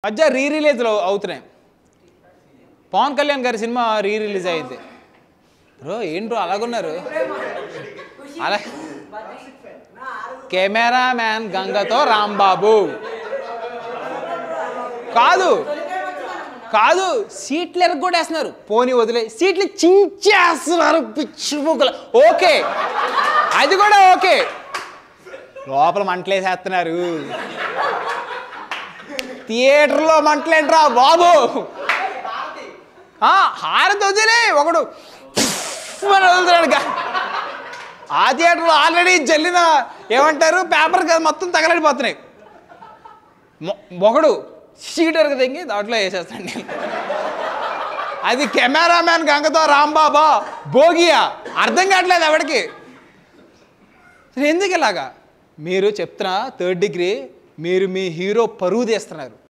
మధ్య రీ రిలీజ్లు అవుతున్నాయి. పవన్ కళ్యాణ్ గారి సినిమా రీ రిలీజ్ అయింది. బ్రో ఏంట్రో అలాగున్నారు. అలా కెమెరా మ్యాన్ గంగతో రాంబాబు కాదు కాదు సీట్లు ఎరగొట్టేస్తున్నారు. పోనీ వదిలే సీట్లు చించేస్తున్నారు పిచ్చిముక్కలు. ఓకే అది కూడా ఓకే. లోపల మంటలేసేస్తున్నారు. థియేటర్లో మంటలేంట్రా బాబు. హారతి వదిలే ఒకడు వదులుతున్నాడు. ఆ థియేటర్లో ఆల్రెడీ జల్లిన ఏమంటారు పేపర్ కదా మొత్తం తగలడిపోతున్నాయి. ఒకడు సీటర్ తెంగి దాంట్లో వేసేస్తాండి. అది కెమెరామ్యాన్ గంగతో రాంబాబా భోగియా అర్థం కావట్లేదు ఎవడికి. ఎందుకు ఇలాగా మీరు చెప్తున్నా థర్డ్ డిగ్రీ మీరు మీ హీరో పరువు తీస్తున్నారు.